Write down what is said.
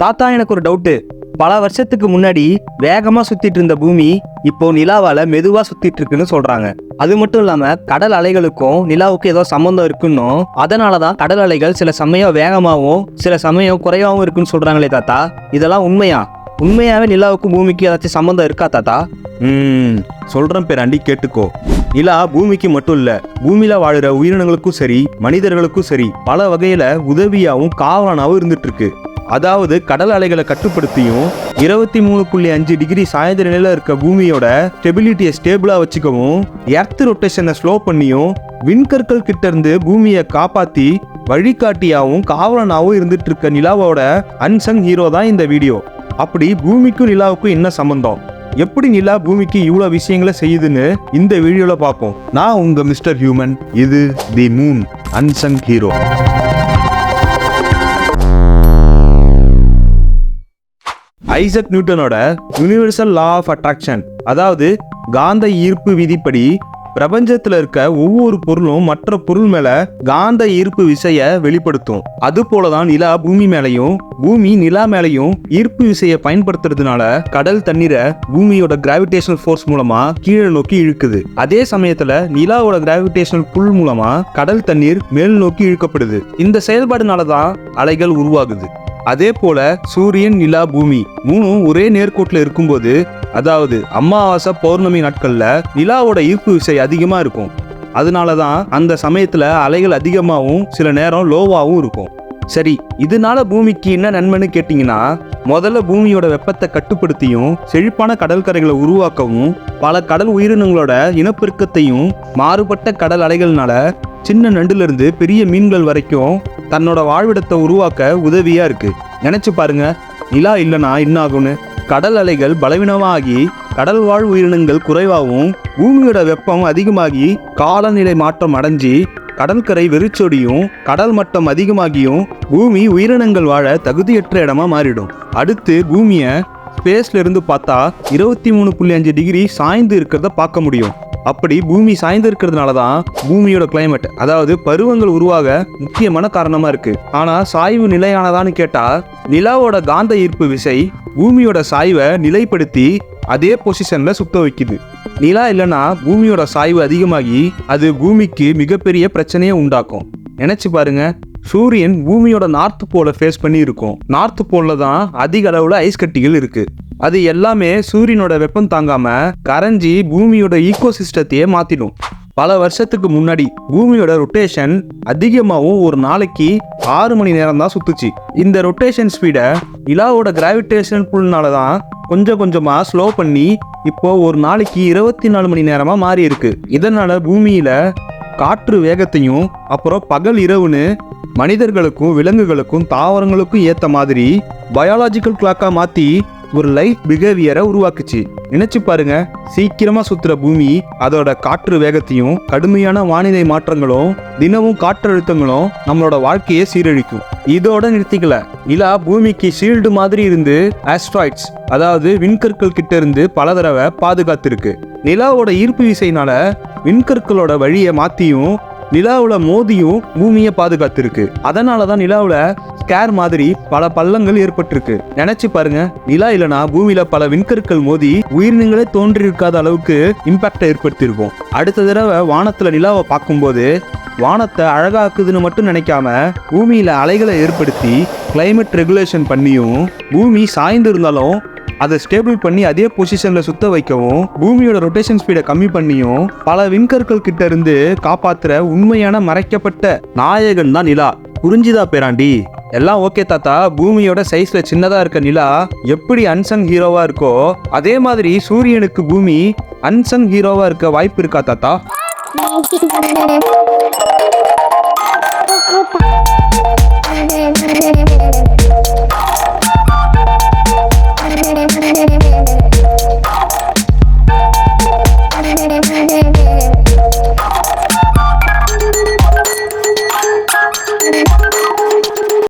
தாத்தா, எனக்கு ஒரு டவுட்டு. பல வருஷத்துக்கு முன்னாடி வேகமா சுத்திட்டு இருந்த பூமி இப்போ நிலாவால மெதுவா சுத்திட்டு இருக்குன்னு சொல்றாங்க. அது மட்டும் இல்லாம கடல் அலைகளுக்கும் நிலாவுக்கும் ஏதோ சம்பந்தம் இருக்குன்னு, அதனாலதான் கடல் அலைகள் சில சமயம் வேகமாகவும் சில சமயம் குறைவாகவும் இருக்குன்னு சொல்றாங்களே தாத்தா, இதெல்லாம் உண்மையா? உண்மையாவே நிலாவுக்கும் பூமிக்கு ஏதாச்சும் சம்பந்தம் இருக்கா தாத்தா? சொல்றேன் பேராண்டி, கேட்டுக்கோ. நிலா பூமிக்கு மட்டும் இல்ல, பூமியில வாழுற உயிரினங்களுக்கும் சரி மனிதர்களுக்கும் சரி பல வகையில உதவியாவும் காவலானாவும் இருந்துட்டு இருக்கு. அதாவது கடல் அலைகளை கட்டுப்படுத்தியும் 23.5 டிகிரி சாய்ந்த நிலையில இருக்க பூமியோட ஸ்டெபிலிட்டியை ஸ்டேபிளா வச்சுக்கவும், எர்த் ரொட்டேஷனை ஸ்லோ பண்ணியும், விண்கற்கள் கிட்ட இருந்து பூமியை காப்பாத்தி வழிகாட்டியாவும் காவலனாவும் இருந்துட்டு இருக்க நிலாவோட அன்சங் ஹீரோ தான் இந்த வீடியோ. அப்படி பூமிக்கும் நிலாவுக்கும் என்ன சம்பந்தம், எப்படி நிலா பூமிக்கு இவ்வளவு விஷயங்களை செய்யுதுன்னு இந்த வீடியோல பார்ப்போம். நான் உங்க மிஸ்டர் ஹியூமன், இது the moon unsung hero. Isaac நியூட்டனோட யுனிவர்சல் லா ஆஃப் அட்ராக்ஷன், அதாவது காந்த ஈர்ப்பு விதிப்படி பிரபஞ்சத்துல இருக்க ஒவ்வொரு பொருளும் மற்ற பொருள் மேல காந்த ஈர்ப்பு விசைய வெளிப்படுத்தும். அது போலதான் நிலா பூமி மேலையும் பூமி நிலா மேலையும் ஈர்ப்பு விசையை பயன்படுத்துறதுனால கடல் தண்ணீரை பூமியோட கிராவிடேஷனல் ஃபோர்ஸ் மூலமா கீழே நோக்கி இழுக்குது. அதே சமயத்துல நிலாவோட கிராவிடேஷனல் புல் மூலமா கடல் தண்ணீர் மேல் நோக்கி இழுக்கப்படுது. இந்த செயல்பாடுனாலதான் அலைகள் உருவாகுது. அதே போல சூரியன், நிலா, பூமி மூணும் ஒரே நேர்கோட்டில் இருக்கும்போது, அதாவது அமாவாசை பௌர்ணமி நாட்கள்ல நிலாவோட ஈர்ப்பு விசை அதிகமா இருக்கும். அதனாலதான் அந்த சமயத்துல அலைகள் அதிகமாகவும் சில நேரம் லோவாகவும் இருக்கும். சரி, இதனால பூமிக்கு என்ன நன்மைன்னு கேட்டீங்கன்னா, முதல்ல பூமியோட வெப்பத்தை கட்டுப்படுத்தியும் செழிப்பான கடற்கரைகளை உருவாக்கவும், பல கடல் உயிரினங்களோட இனப்பெருக்கத்தையும், மாறுபட்ட கடல் அலைகள்னால சின்ன நண்டுல இருந்து பெரிய மீன்கள் வரைக்கும் தன்னோட வாழ்விடத்தை உருவாக்க உதவியா இருக்கு. நினைச்சு பாருங்க, நிலா இல்லைன்னா என்ன ஆகும்னு. கடல் அலைகள் பலவீனமாகி கடல் வாழ் உயிரினங்கள் குறைவாகவும் பூமியோட வெப்பம் அதிகமாகி காலநிலை மாற்றம் அடைஞ்சி கடற்கரை வெறிச்சொடியும் கடல் மட்டம் அதிகமாகியும் பூமி உயிரினங்கள் வாழ தகுதியற்ற இடமா மாறிடும். அடுத்து பூமியை ஸ்பேஸ்ல இருந்து பார்த்தா 23.5 டிகிரி சாய்ந்து இருக்கிறத பார்க்க முடியும். அப்படி பூமி சாய்ந்து இருக்கிறதுனால தான் பூமியோட கிளைமேட், அதாவது பருவங்கள் உருவாக முக்கியமான காரணமா இருக்கு. ஆனா சாய்வு நிலையானதான்னு கேட்டா, நிலாவோட காந்த ஈர்ப்பு விசை பூமியோட சாய்வை நிலைப்படுத்தி அதே பொசிஷன்ல சுத்த வைக்குது. நிலா இல்லைன்னா பூமியோட சாய்வு அதிகமாகி அது பூமிக்கு மிகப்பெரிய பிரச்சனையை உண்டாக்கும். நினைச்சு பாருங்க, சூரியன் பூமியோட நார்த் போல ஃபேஸ் பண்ணி இருக்கும். நார்த் போல்ல தான் அதிக அளவுல ஐஸ் கட்டிகள் இருக்கு. அது எல்லாமே சூரியனோட வெப்பம் தாங்காம கரைஞ்சி பூமியோட ஈகோசிஸ்டத்தையே மாத்திடும். பல வருஷத்துக்கு முன்னாடி பூமியோட ரொட்டேஷன் அதிகமாகவும் ஒரு நாளைக்கு 6 மணி நேரம் தான் சுத்துச்சு. இந்த ரொட்டேஷன் ஸ்பீடை நிலாவோட கிராவிடேஷன் புல்னால தான் கொஞ்சம் கொஞ்சமா ஸ்லோ பண்ணி இப்போ ஒரு நாளைக்கு 24 மணி நேரமா மாறி இருக்கு. இதனால பூமியில காற்று வேகத்தையும் அப்புறம் பகல் இரவுன்னு மனிதர்களுக்கும் விலங்குகளுக்கும் தாவரங்களுக்கும் ஏத்த மாதிரி பயாலஜிக்கல் கிளாக்கா மாத்தி ஒரு லைஃப் பிஹேவியரை உருவாக்குச்சு. நினைச்சு பாருங்க, சீக்கிரமா சுத்துற பூமி அதோட காற்று வேகத்தையும் கடுமையான வானிலை மாற்றங்களும் தினமும் காற்றழுத்தங்களும் நம்மளோட வாழ்க்கையை சீரழிக்கும். இதோட நிறுத்திக்கல, நிலா பூமிக்கு ஷீல்டு மாதிரி இருந்து ஆஸ்ட்ராய்ட்ஸ், அதாவது விண்கற்கள் கிட்ட இருந்து பல தடவை பாதுகாத்திருக்கு. நிலாவோட ஈர்ப்பு விசையினால விண்கற்களோட வழியை மாத்தியும் நிலாவுல மோதியும் பூமியை பாதுகாத்திருக்கு. அதனாலதான் நிலாவுல ஸ்கேர் மாதிரி பல பள்ளங்கள் ஏற்பட்டிருக்கு. நினைச்சு பாருங்க, நிலா இல்லைனா பூமியில பல விண்கற்கள் மோதி உயிரினங்களே தோன்றியிருக்காத அளவுக்கு இம்பாக்ட் ஏற்படுத்தியிருக்கும். அடுத்த தடவை வானத்துல நிலாவை பார்க்கும்போது வானத்தை அழகாக்குதுன்னு மட்டும் நினைக்காம பூமியில அலைகளை ஏற்படுத்தி கிளைமேட் ரெகுலேஷன் பண்ணியும், பூமி சாய்ந்து இருந்தாலும் அதை ஸ்டேபிள் பண்ணி அதே பொசிஷன்ல சுத்த வைக்கவும், பூமியோட ரொட்டேஷன் ஸ்பீடை கம்மி பண்ணியும் பல விண்கற்கள் கிட்ட இருந்து காப்பாத்துற உண்மையான மறைக்கப்பட்ட நாயகன் தான் நிலா. புரிஞ்சுதா பேராண்டி? எல்லாம் ஓகே தாத்தா. பூமியோட சைஸ்ல சின்னதா இருக்க நிலா எப்படி அன்சங் ஹீரோவா இருக்கோ, அதே மாதிரி சூரியனுக்கு பூமி அன்சங் ஹீரோவா இருக்க வாய்ப்பு இருக்கா தாத்தா?